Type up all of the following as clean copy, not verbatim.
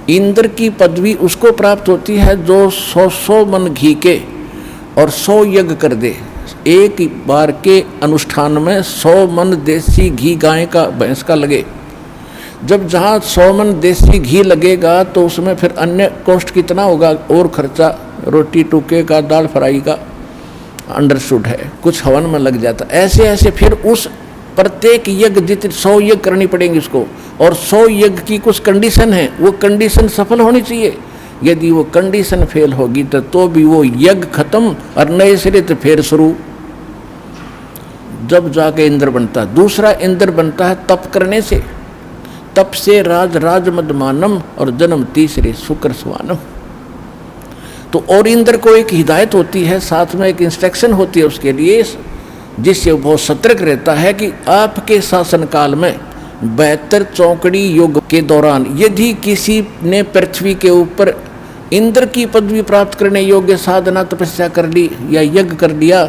इंद्र की पदवी उसको प्राप्त होती है जो 100 मन घी के और 100 यज्ञ कर दे। एक बार के अनुष्ठान में 100 मन देसी घी गाय का भैंस का लगे। जब जहाँ 100 मन देसी घी लगेगा तो उसमें फिर अन्य कॉस्ट कितना होगा, और खर्चा रोटी टुके का, दाल फ्राई का अंडरस्टूड है, कुछ हवन में लग जाता। ऐसे ऐसे फिर उस प्रत्येक यज्ञ जितने 100 यज्ञ करनी पड़ेंगी उसको, और 100 यज्ञ की कुछ कंडीशन है, वो कंडीशन सफल होनी चाहिए। यदि वो कंडीशन फेल होगी तो भी वो यज्ञ खत्म और नए सिरे तो फिर शुरू। जब जाके इंद्र बनता है। दूसरा इंद्र बनता है तप करने से, तप से राज मदमानम, और जन्म तीसरे शुक्र स्वानम। तो और इंद्र को एक हिदायत होती है, साथ में एक इंस्ट्रक्शन होती है उसके लिए, जिससे वो बहुत सतर्क रहता है कि आपके शासनकाल में 72 चौकड़ी युग के दौरान यदि किसी ने पृथ्वी के ऊपर इंद्र की पदवी प्राप्त करने योग्य साधना तपस्या कर ली या यज्ञ कर लिया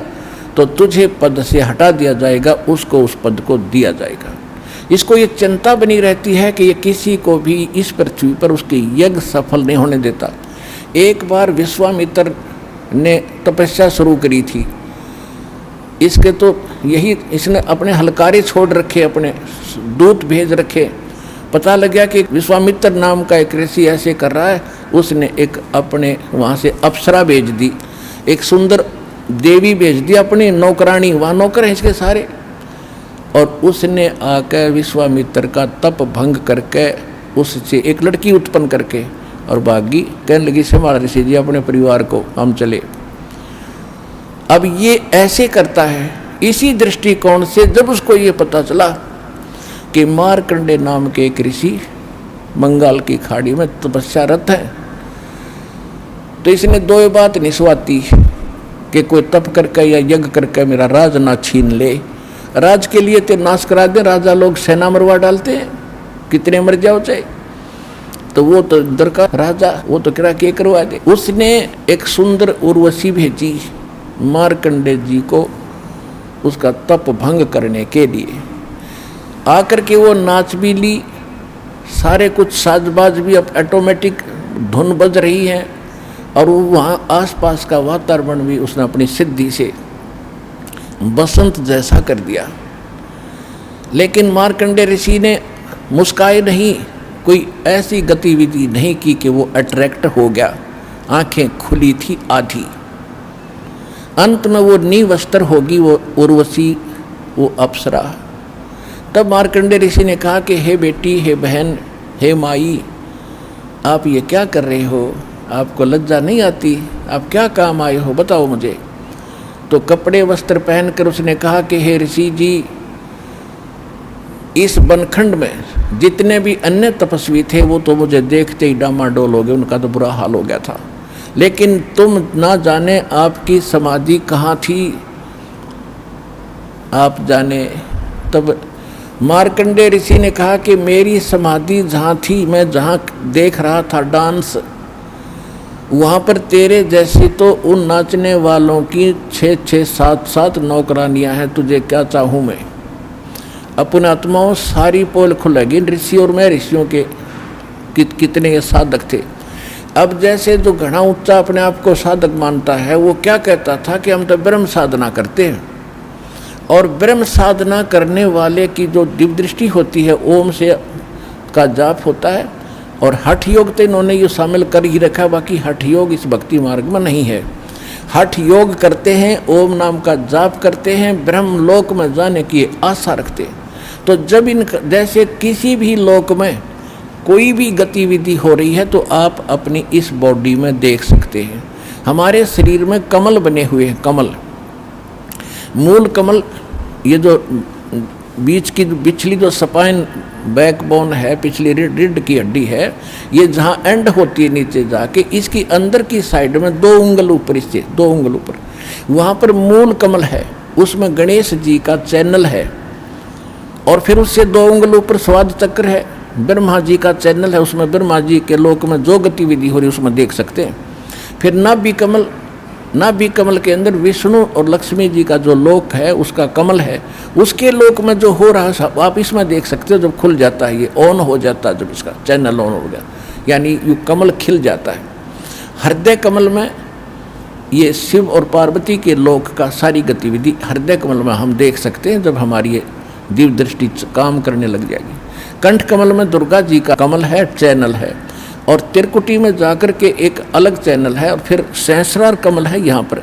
तो तुझे पद से हटा दिया जाएगा, उसको उस पद को दिया जाएगा। इसको ये चिंता बनी रहती है कि ये किसी को भी इस पृथ्वी पर उसके यज्ञ सफल नहीं होने देता। एक बार विश्वामित्र ने तपस्या शुरू करी थी, इसके तो यही इसने अपने हलकारे छोड़ रखे, अपने दूत भेज रखे। पता लग गया कि विश्वामित्र नाम का एक ऋषि ऐसे कर रहा है। उसने एक अपने वहाँ से अप्सरा भेज दी, एक सुंदर देवी भेज दी, अपनी नौकरानी, वहाँ नौकर हैं इसके सारे, और उसने आकर विश्वामित्र का तप भंग करके उससे एक लड़की उत्पन्न करके और भागी, कहने लगी संभाल ऋषि जी अपने परिवार को, हम चले। अब ये ऐसे करता है इसी दृष्टिकोण से। जब उसको ये पता चला कि मार्कंडे नाम के एक ऋषि बंगाल की खाड़ी में तपस्यारत है, तो इसने दो बात निस्वाती कि कोई तप करके या यज्ञ करके मेरा राज ना छीन ले। राज के लिए तो नाश करा दे, राजा लोग सेना मरवा डालते हैं, कितने मर जाओ चाहे, तो वो तो इंद्र का राजा, वो तो करा के करवा दे। उसने एक सुंदर उर्वशी भेजी मार्कंडे जी को उसका तप भंग करने के लिए। आकर के वो नाच भी ली, सारे कुछ साजबाज भी अब ऑटोमेटिक धुन बज रही है, और वहाँ आसपास का वातावरण भी उसने अपनी सिद्धि से बसंत जैसा कर दिया। लेकिन मार्कंडे ऋषि ने मुस्काए नहीं, कोई ऐसी गतिविधि नहीं की कि वो अट्रैक्ट हो गया। आंखें खुली थी आधी। अंत में वो निवस्त्र होगी वो उर्वशी, वो अप्सरा। तब मार्कंडे ऋषि ने कहा कि हे बेटी, हे बहन, हे माई, आप ये क्या कर रहे हो? आपको लज्जा नहीं आती? आप क्या काम आए हो, बताओ मुझे। तो कपड़े वस्त्र पहनकर उसने कहा कि हे ऋषि जी, इस बनखंड में जितने भी अन्य तपस्वी थे वो तो मुझे देखते ही डामाडोल हो गए, उनका तो बुरा हाल हो गया था। लेकिन तुम ना जाने आपकी समाधि कहाँ थी, आप जाने। तब मार्कंडे ऋषि ने कहा कि मेरी समाधि जहाँ थी, मैं जहाँ देख रहा था डांस, वहाँ पर तेरे जैसी तो उन नाचने वालों की 6-6, 7-7 नौकरानियाँ हैं, तुझे क्या चाहूँ मैं। अपने आत्माओं सारी पोल खुलेगी ऋषि और मैं ऋषियों के कितने ये साधक थे। अब जैसे जो घना ऊंचा अपने आप को साधक मानता है, वो क्या कहता था कि हम तो ब्रह्म साधना करते हैं, और ब्रह्म साधना करने वाले की जो दिव्य दृष्टि होती है, ओम से का जाप होता है, और हठ योग तो इन्होंने ये शामिल कर ही रखा, बाकी हठ योग इस भक्ति मार्ग में नहीं है। हठ योग करते हैं, ओम नाम का जाप करते हैं, ब्रह्म लोक में जाने की आशा रखते हैं। तो जब इन जैसे किसी भी लोक में कोई भी गतिविधि हो रही है तो आप अपनी इस बॉडी में देख सकते हैं। हमारे शरीर में कमल बने हुए हैं, कमल, मूल कमल, ये जो बीच की पिछली जो स्पाइन बैकबोन है, पिछली रीढ़ की हड्डी है, ये जहाँ एंड होती है नीचे जाके, इसकी अंदर की साइड में 2 उंगल ऊपर, इससे 2 उंगल ऊपर, वहाँ पर मूल कमल है, उसमें गणेश जी का चैनल है, और फिर उससे 2 उंगल ऊपर स्वाद चक्र है, ब्रह्मा जी का चैनल है, उसमें ब्रह्मा जी के लोक में जो गतिविधि हो रही है उसमें देख सकते हैं। फिर नाभि कमल के अंदर विष्णु और लक्ष्मी जी का जो लोक है उसका कमल है, उसके लोक में जो हो रहा है आप इसमें देख सकते हो। जब खुल जाता है, ये ऑन हो जाता है, जब इसका चैनल ऑन हो गया, यानी ये कमल खिल जाता है। हृदय कमल में ये शिव और पार्वती के लोक का सारी गतिविधि हृदय कमल में हम देख सकते हैं, जब हमारी ये दिव्य दृष्टि काम करने लग जाएगी। कंठ कमल में दुर्गा जी का कमल है, चैनल है, और त्रिकुटी में जाकर के एक अलग चैनल है, और फिर सहस्रार कमल है, यहाँ पर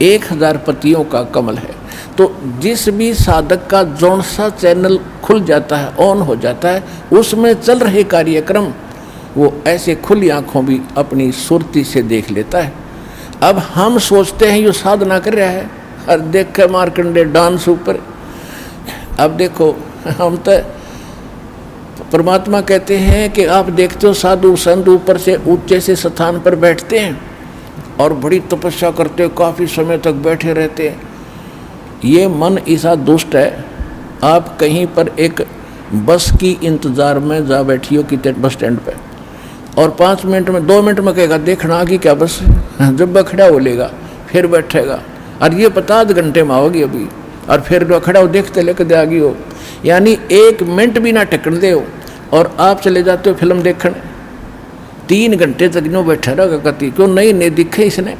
1000 पतियों का कमल है। तो जिस भी साधक का जौन सा चैनल खुल जाता है, ऑन हो जाता है, उसमें चल रहे कार्यक्रम वो ऐसे खुली आंखों भी अपनी सुरती से देख लेता है। अब हम सोचते हैं ये साधना कर रहा है, और देख के मार्कंडे डांस ऊपर। अब देखो हम तो परमात्मा कहते हैं कि आप देखते हो साधु संत ऊपर से ऊंचे से स्थान पर बैठते हैं और बड़ी तपस्या करते हो, काफ़ी समय तक बैठे रहते हैं। ये मन ऐसा दुष्ट है। आप कहीं पर एक बस की इंतज़ार में जा बैठी हो कि बस स्टैंड पे, और 5 मिनट में 2 मिनट में कहेगा देखना आ गई क्या बस, जब खड़ा हो लेगा फिर बैठेगा, और ये पता आध घंटे में आओगी अभी, और फिर खड़ा हो देखते लेकर दे आ गई हो। यानी 1 मिनट भी ना टकन दे हो, और आप चले जाते हो फिल्म देखने, 3 घंटे तक नो बैठा रहेगा कति, क्यों नहीं दिखे इसने,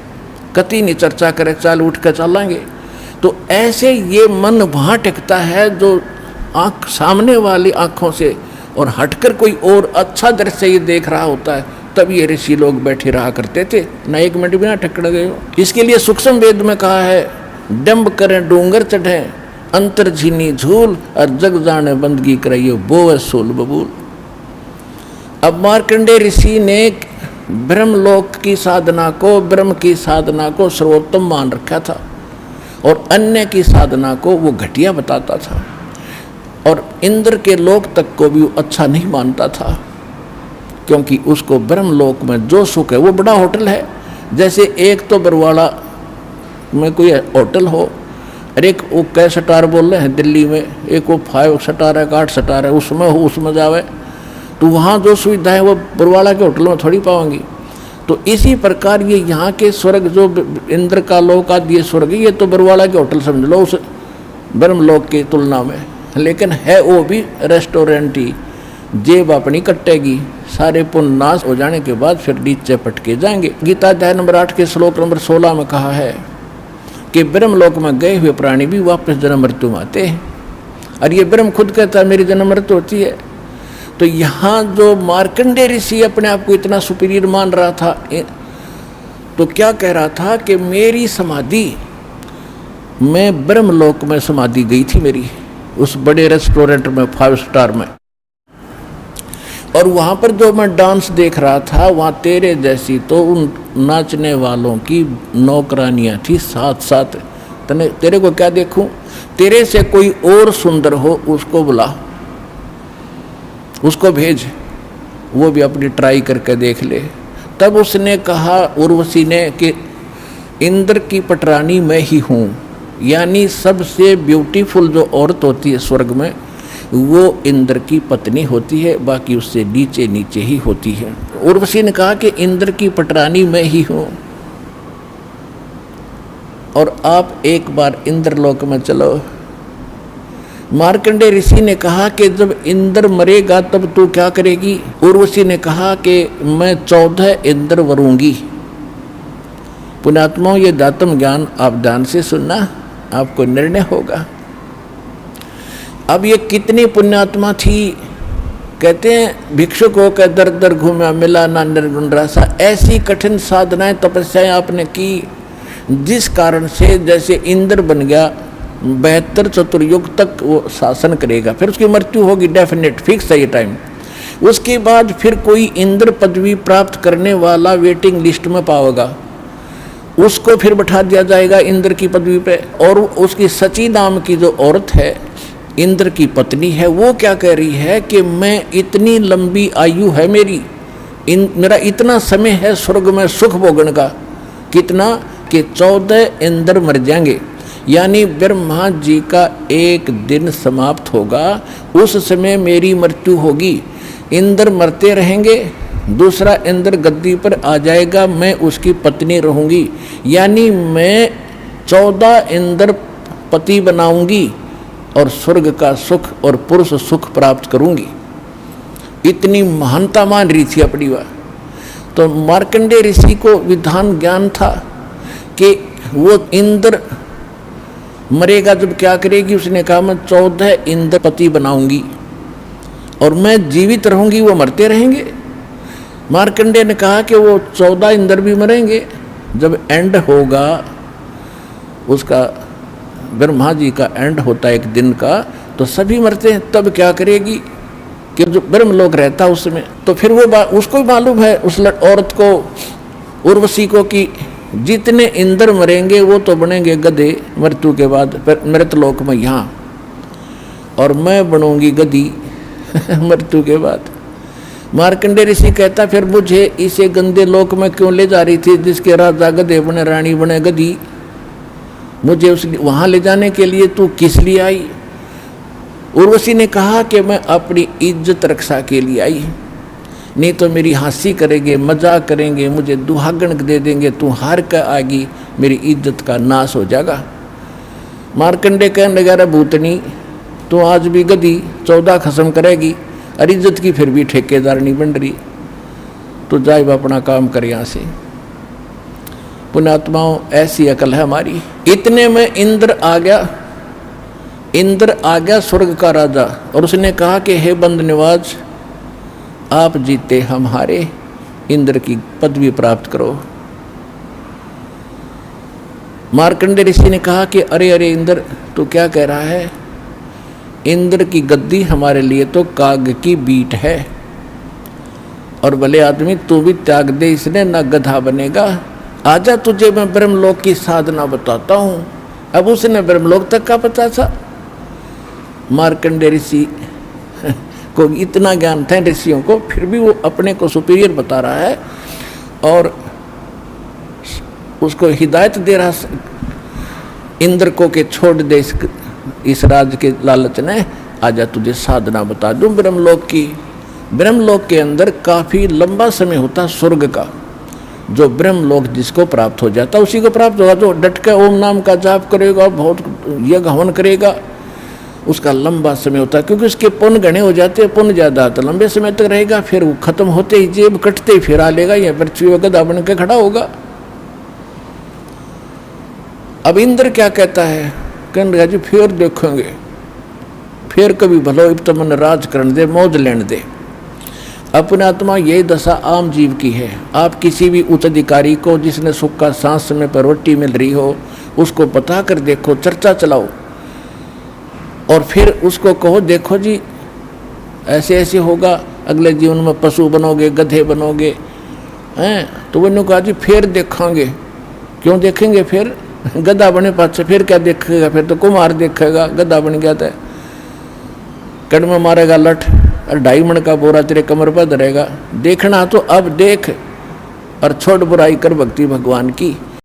कति नहीं चर्चा करे, चाल उठ कर चलेंगे। तो ऐसे ये मन वहाँ टिकता है जो आँख सामने वाली आँखों से और हटकर कोई और अच्छा दृश्य ये देख रहा होता है, तब ये ऋषि लोग बैठे रहा करते थे, न 1 मिनट भी ना टकड़ गए हो। इसके लिए सूक्ष्म वेद में कहा है, डंब करें डूंगर चढ़े अंतर झीनी झूल, और जग जाने बंदगी कराइयो बोवे सोल बबूल। अब मार्कंडेय ऋषि ने ब्रह्मलोक की साधना को, ब्रह्म की साधना को सर्वोत्तम मान रखा था, और अन्य की साधना को वो घटिया बताता था, और इंद्र के लोक तक को भी वो अच्छा नहीं मानता था, क्योंकि उसको ब्रह्मलोक में जो सुख है वो बड़ा होटल है। जैसे एक तो बरवाड़ा में कोई होटल हो, और एक वो कै स्टार बोल रहे हैं दिल्ली में, एक वो 5 स्टार है, 8 स्टार है, उसमें हो, उसमें जावे तो वहाँ जो सुविधाएं वो बरवाड़ा के होटल में थोड़ी पाएंगी। तो इसी प्रकार ये यहाँ के स्वर्ग जो इंद्र का लोक आदि स्वर्ग, ये तो बरवाड़ा के होटल समझ लो उस ब्रह्मलोक की तुलना में, लेकिन है वो भी रेस्टोरेंट ही। जेब अपनी कटेगी, सारे पुण्य नाश हो जाने के बाद फिर नीचे पटके जाएंगे। गीता अध्याय नंबर 8 के श्लोक नंबर 16 में कहा है कि ब्रह्मलोक में गए हुए प्राणी भी वापस जन्म मृत्यु में आते हैं, और ये ब्रह्म खुद कहता है मेरी जन्म मृत्यु होती है। तो यहाँ जो मार्कंडेय ऋषि अपने आप को इतना सुपीरियर मान रहा था, तो क्या कह रहा था कि मेरी समाधि, मैं ब्रह्मलोक में समाधि गई थी मेरी, उस बड़े रेस्टोरेंट में 5 स्टार में, और वहाँ पर जो मैं डांस देख रहा था, वहाँ तेरे जैसी तो उन नाचने वालों की नौकरानियाँ थी 7-7। तेरे को क्या देखूं, तेरे से कोई और सुंदर हो उसको बुला, उसको भेज, वो भी अपनी ट्राई करके देख ले। तब उसने कहा, उर्वशी ने, कि इंद्र की पटरानी मैं ही हूँ, यानी सबसे ब्यूटीफुल जो औरत होती है स्वर्ग में वो इंद्र की पत्नी होती है, बाकी उससे नीचे नीचे ही होती है। उर्वशी ने कहा कि इंद्र की पटरानी मैं ही हूँ, और आप एक बार इंद्रलोक में चलो। मार्कंडेय ऋषि ने कहा कि जब इंद्र मरेगा तब तू क्या करेगी? उर्वशी ने कहा कि मैं 14 इंद्र वरूंगी। पुण्यात्माओं, ये दातम ज्ञान आप ध्यान से सुनना, आपको निर्णय होगा। अब ये कितनी पुण्यात्मा थी? कहते हैं भिक्षुक होकर दर दर घूमा मिला ना निर्गुण रसा। ऐसी कठिन साधनाएं तपस्याएं आपने की जिस कारण से जैसे इंद्र बन गया, 72 चतुर्युग तक वो शासन करेगा, फिर उसकी मृत्यु होगी, डेफिनेट फिक्स है ये टाइम। उसके बाद फिर कोई इंद्र पदवी प्राप्त करने वाला वेटिंग लिस्ट में पाएगा, उसको फिर बैठा दिया जाएगा इंद्र की पदवी पे। और उसकी सची नाम की जो औरत है, इंद्र की पत्नी है, वो क्या कह रही है कि मैं इतनी लंबी आयु है मेरी, मेरा इतना समय है स्वर्ग में सुख भोगने का, कितना कि 14 इंद्र मर जाएंगे, यानी ब्रह्मा जी का एक दिन समाप्त होगा, उस समय मेरी मृत्यु होगी। इंद्र मरते रहेंगे, दूसरा इंद्र गद्दी पर आ जाएगा, मैं उसकी पत्नी रहूंगी, यानी मैं 14 इंद्र पति बनाऊंगी और स्वर्ग का सुख और पुरुष सुख प्राप्त करूंगी। इतनी महानता मान रही थी अपनी वह। तो मार्कंडेय ऋषि को विधान ज्ञान था कि वो इंद्र मरेगा जब क्या करेगी। उसने कहा मैं 14 इंद्रपति बनाऊंगी और मैं जीवित रहूंगी, वो मरते रहेंगे। मार्कंडेय ने कहा कि वो 14 इंद्र भी मरेंगे, जब एंड होगा उसका, ब्रह्मा जी का एंड होता है एक दिन का, तो सभी मरते हैं, तब क्या करेगी कि जो ब्रह्मलोक रहता उसमें। तो फिर वो उसको भी मालूम है उस औरत को, उर्वशी को, कि जितने इंद्र मरेंगे वो तो बनेंगे गधे मृत्यु के बाद मृतलोक में यहाँ, और मैं बनूंगी गधी मृत्यु के बाद। मार्कंडेय ऋषि कहता फिर मुझे इसे गंदे लोक में क्यों ले जा रही थी जिसके राजा गधे बने, रानी बने गधी, मुझे उस वहाँ ले जाने के लिए तू किस लिए आई। उर्वशी ने कहा कि मैं अपनी इज्जत रक्षा के लिए आई, नहीं तो मेरी हंसी करेंगे, मजाक करेंगे, मुझे दुहागन दे देंगे, तू हार कर आएगी, मेरी इज्जत का नाश हो जाएगा। मार्कंडेय कहने लगा रे भूतनी, तू आज भी गधी 14 खत्म करेगी और इज्जत की फिर भी ठेकेदार नहीं बन रही, तो जाए अपना काम कर यहाँ से। पुण्यात्माओं ऐसी अकल है हमारी। इतने में इंद्र आ गया स्वर्ग का राजा, और उसने कहा कि हे बंद निवाज, आप जीते हम हारे, इंद्र की पदवी प्राप्त करो। मार्कंडेय ऋषि ने कहा कि अरे अरे इंद्र, तू क्या कह रहा है? इंद्र की गद्दी हमारे लिए तो काग की बीट है, और भले आदमी तू भी त्याग दे, इसने ना गधा बनेगा। आजा तुझे मैं ब्रह्मलोक की साधना बताता हूँ। अब उसने ब्रह्मलोक तक का पता था। मार्कंडेय ऋषि को इतना ज्ञान था ऋषियों को, फिर भी वो अपने को सुपीरियर बता रहा है और उसको हिदायत दे रहा इंद्र को कि छोड़ दे इस राज के लालच ने, आजा तुझे साधना बता दूं ब्रह्मलोक की। ब्रह्मलोक के अंदर काफी लंबा समय होता स्वर्ग का, जो ब्रह्मलोक जिसको प्राप्त हो जाता उसी को प्राप्त होगा। जो डट के ओम नाम का जाप करेगा, बहुत यज्ञ हवन करेगा, उसका लंबा समय होता है, क्योंकि उसके पुण्य गणे हो जाते हैं, पुण्य ज्यादा तो लंबे समय तक रहेगा। फिर वो खत्म होते ही, जेब कटते ही फिर आ लेगा, यहाँ पृथ्वी पर गधा बन के खड़ा होगा। अब इंद्र क्या कहता है? कहने लगा जी फिर देखेंगे, फिर कभी भलो इब तो मन राज करने दे, मौज लेने दे। अपने आत्मा यही दशा आम जीव की है। आप किसी भी उच्च अधिकारी को जिसने सुख का सांस समय पर रोटी मिल रही हो, उसको बता कर देखो, चर्चा चलाओ, और फिर उसको कहो देखो जी ऐसे ऐसे होगा, अगले जीवन में पशु बनोगे, गधे बनोगे, हैं? तो वो कहा जी फिर देखेंगे। क्यों देखेंगे? फिर गधा बने पाछे फिर क्या देखेगा? फिर तो कुमार देखेगा, गधा बन गया था कड़ में मारेगा लठ, और 2.5 मन का बोरा तेरे कमर पर धरेगा। देखना तो अब देख, और छोड़ बुराई कर भक्ति भगवान की।